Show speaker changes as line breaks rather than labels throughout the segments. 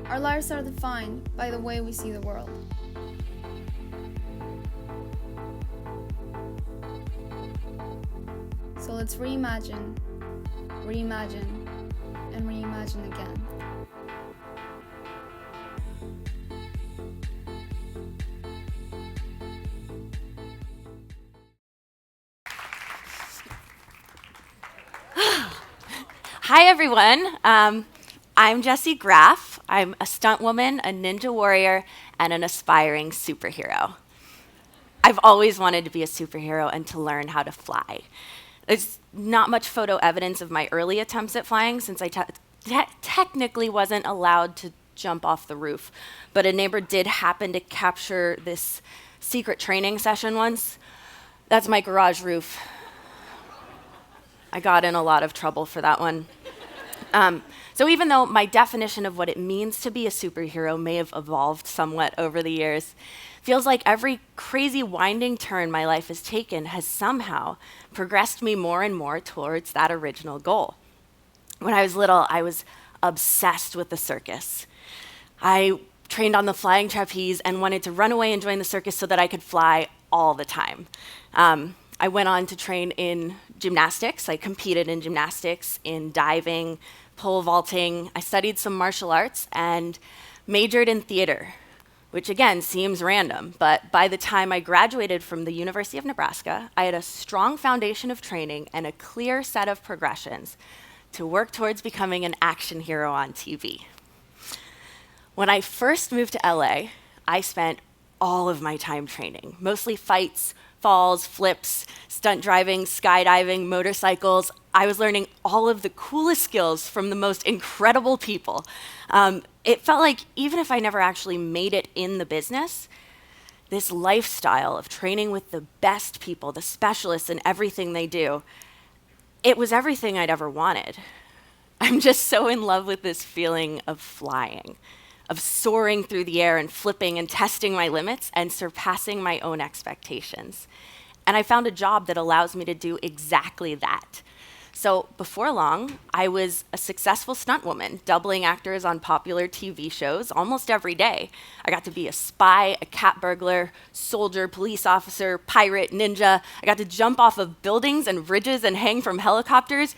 Our lives are defined by the way we see the world. So let's reimagine, and reimagine again.
Hi, everyone. I'm Jessie Graff. I'm a stunt woman, a ninja warrior, and an aspiring superhero. I've always wanted to be a superhero and to learn how to fly. There's not much photo evidence of my early attempts at flying since I technically wasn't allowed to jump off the roof, but a neighbor did happen to capture this secret training session once. That's my garage roof. I got in a lot of trouble for that one. So even though my definition of what it means to be a superhero may have evolved somewhat over the years, feels like every crazy winding turn my life has taken has somehow progressed me more and more towards that original goal. When I was little, I was obsessed with the circus. I trained on the flying trapeze and wanted to run away and join the circus so that I could fly all the time. I went on to train in gymnastics. I competed in gymnastics, in diving, pole vaulting. I studied some martial arts and majored in theater, which again seems random, but by the time I graduated from the University of Nebraska, I had a strong foundation of training and a clear set of progressions to work towards becoming an action hero on TV. When I first moved to LA, I spent all of my time training, mostly fights, falls, flips, stunt driving, skydiving, motorcycles. I was learning all of the coolest skills from the most incredible people. It felt like even if I never actually made it in the business, this lifestyle of training with the best people, the specialists in everything they do, it was everything I'd ever wanted. I'm just so in love with this feeling of flying, of soaring through the air and flipping and testing my limits and surpassing my own expectations. And I found a job that allows me to do exactly that. So before long, I was a successful stunt woman, doubling actors on popular TV shows almost every day. I got to be a spy, a cat burglar, soldier, police officer, pirate, ninja. I got to jump off of buildings and ridges and hang from helicopters.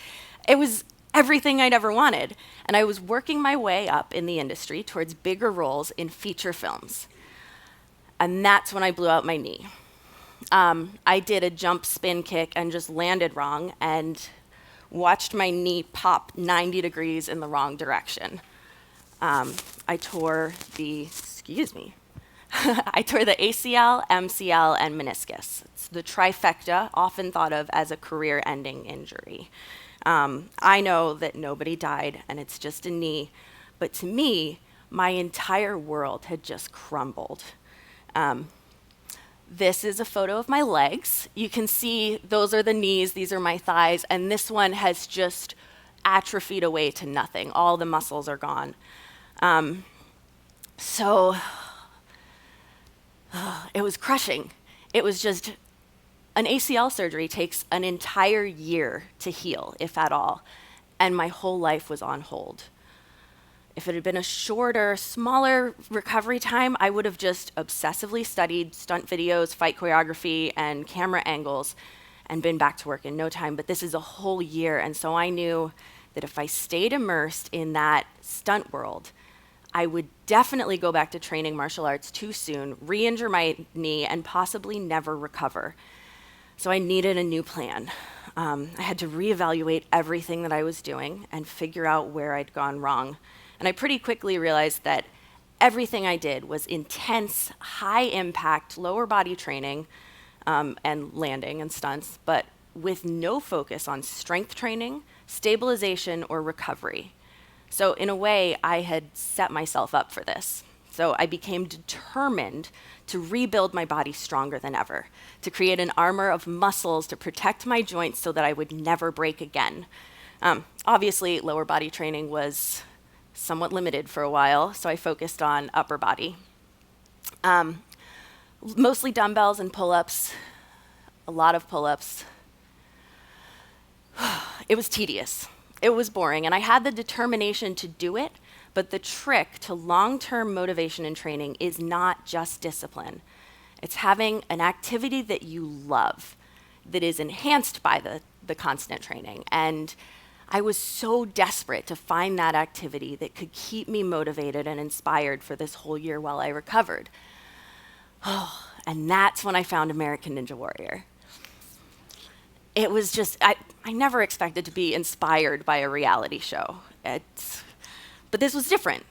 It was everything I'd ever wanted. And I was working my way up in the industry towards bigger roles in feature films. And that's when I blew out my knee. I did a jump spin kick and just landed wrong and watched my knee pop 90 degrees in the wrong direction. I tore the ACL, MCL, and meniscus. It's the trifecta, often thought of as a career-ending injury. I know that nobody died and it's just a knee, but to me, my entire world had just crumbled. This is a photo of my legs. You can see those are the knees, these are my thighs, and this one has just atrophied away to nothing. All the muscles are gone. So it was crushing. It was just, an ACL surgery takes an entire year to heal, if at all, and my whole life was on hold. If it had been a shorter, smaller recovery time, I would have just obsessively studied stunt videos, fight choreography, and camera angles, and been back to work in no time. But this is a whole year, and so I knew that if I stayed immersed in that stunt world, I would definitely go back to training martial arts too soon, re-injure my knee, and possibly never recover. So I needed a new plan. I had to reevaluate everything that I was doing and figure out where I'd gone wrong. And I pretty quickly realized that everything I did was intense, high-impact, lower body training and landing and stunts, but with no focus on strength training, stabilization, or recovery. So in a way, I had set myself up for this. So I became determined to rebuild my body stronger than ever, to create an armor of muscles to protect my joints so that I would never break again. Obviously, lower body training was somewhat limited for a while, so I focused on upper body. Mostly dumbbells and pull-ups, a lot of pull-ups. It was tedious. it was boring, and I had the determination to do it, but the trick to long-term motivation and training is not just discipline. It's having an activity that you love, that is enhanced by the constant training. And I was so desperate to find that activity that could keep me motivated and inspired for this whole year while I recovered. Oh, and that's when I found American Ninja Warrior. It was just, I never expected to be inspired by a reality show. But this was different.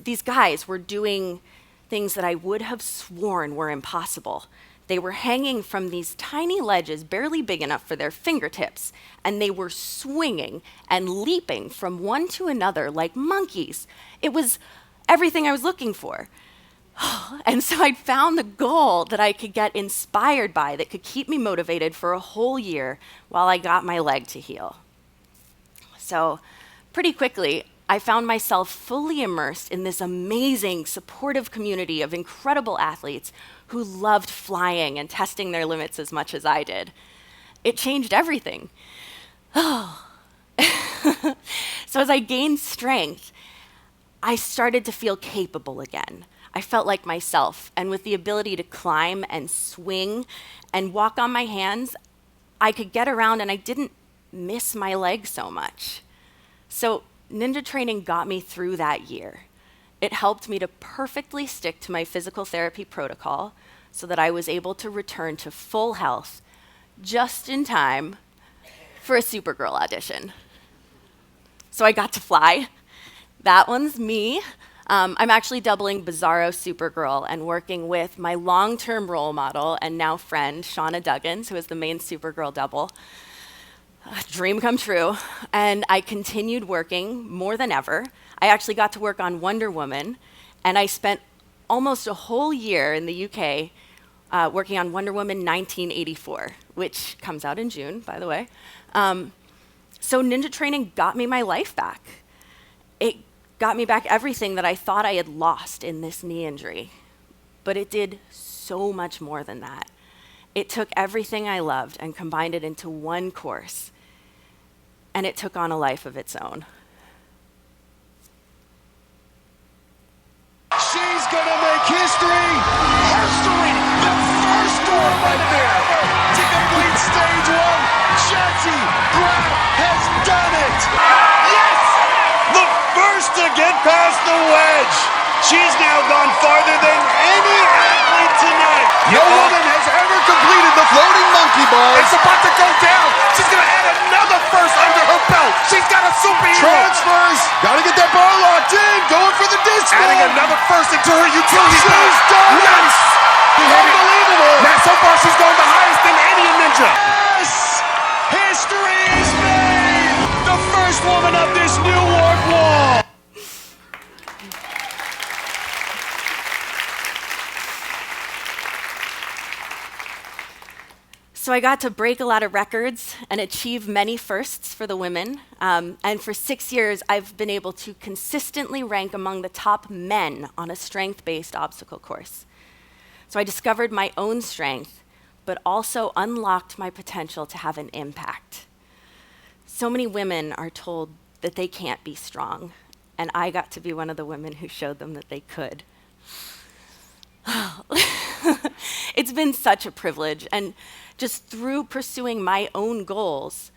These guys were doing things that I would have sworn were impossible. They were hanging from these tiny ledges, barely big enough for their fingertips, and they were swinging and leaping from one to another like monkeys. It was everything I was looking for. And so I'd found the goal that I could get inspired by that could keep me motivated for a whole year while I got my leg to heal. So pretty quickly, I found myself fully immersed in this amazing, supportive community of incredible athletes who loved flying and testing their limits as much as I did. It changed everything. So as I gained strength, I started to feel capable again. I felt like myself, and with the ability to climb and swing and walk on my hands, I could get around and I didn't miss my leg so much. So ninja training got me through that year. It helped me to perfectly stick to my physical therapy protocol so that I was able to return to full health just in time for a Supergirl audition. So I got to fly. That one's me. I'm actually doubling Bizarro Supergirl and working with my long-term role model and now friend, Shauna Duggins, who is the main Supergirl double. Dream come true. And I continued working more than ever. I actually got to work on Wonder Woman, and I spent almost a whole year in the UK working on Wonder Woman 1984, which comes out in June, by the way. So ninja training got me my life back. It got me back everything that I thought I had lost in this knee injury. But it did so much more than that. It took everything I loved and combined it into one course. And it took on a life of its own.
She's gonna make history! History! The first one right there! To complete stage one, Jessie Graff has done it! Yes! The first to get past the wedge! She's now gone farther than any athlete tonight! No woman has ever completed the floating monkey bars! It's about to go down! She's gonna add another first under her belt! She's got a superhero! Transfers! Gotta get that bar locked in! Going for the disc! Adding another first into her utility belt! She's done it! Nice! Unbelievable! Now so far she's gone the highest than any ninja! Yes! History is made! The first woman of this new world wall!
So I got to break a lot of records and achieve many firsts for the women. And for 6 years, I've been able to consistently rank among the top men on a strength-based obstacle course. So I discovered my own strength, but also unlocked my potential to have an impact. So many women are told that they can't be strong, and I got to be one of the women who showed them that they could. It's been such a privilege, and just through pursuing my own goals,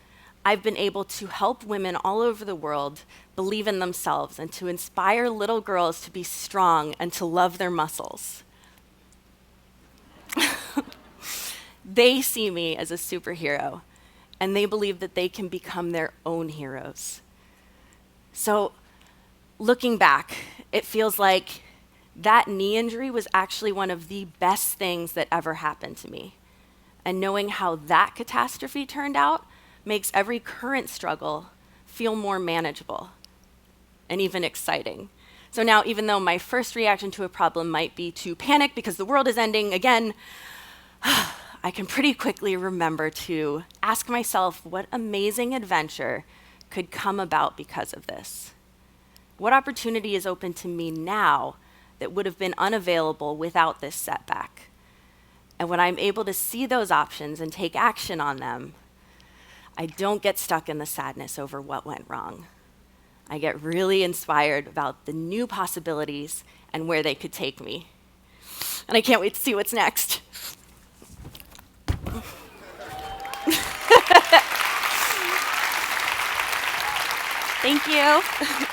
I've been able to help women all over the world believe in themselves and to inspire little girls to be strong and to love their muscles. They see me as a superhero, and they believe that they can become their own heroes. So, looking back, it feels like that knee injury was actually one of the best things that ever happened to me. And knowing how that catastrophe turned out makes every current struggle feel more manageable and even exciting. So now, even though my first reaction to a problem might be to panic because the world is ending again, I can pretty quickly remember to ask myself what amazing adventure could come about because of this. What opportunity is open to me now that would have been unavailable without this setback? And when I'm able to see those options and take action on them, I don't get stuck in the sadness over what went wrong. I get really inspired about the new possibilities and where they could take me. And I can't wait to see what's next. Thank you.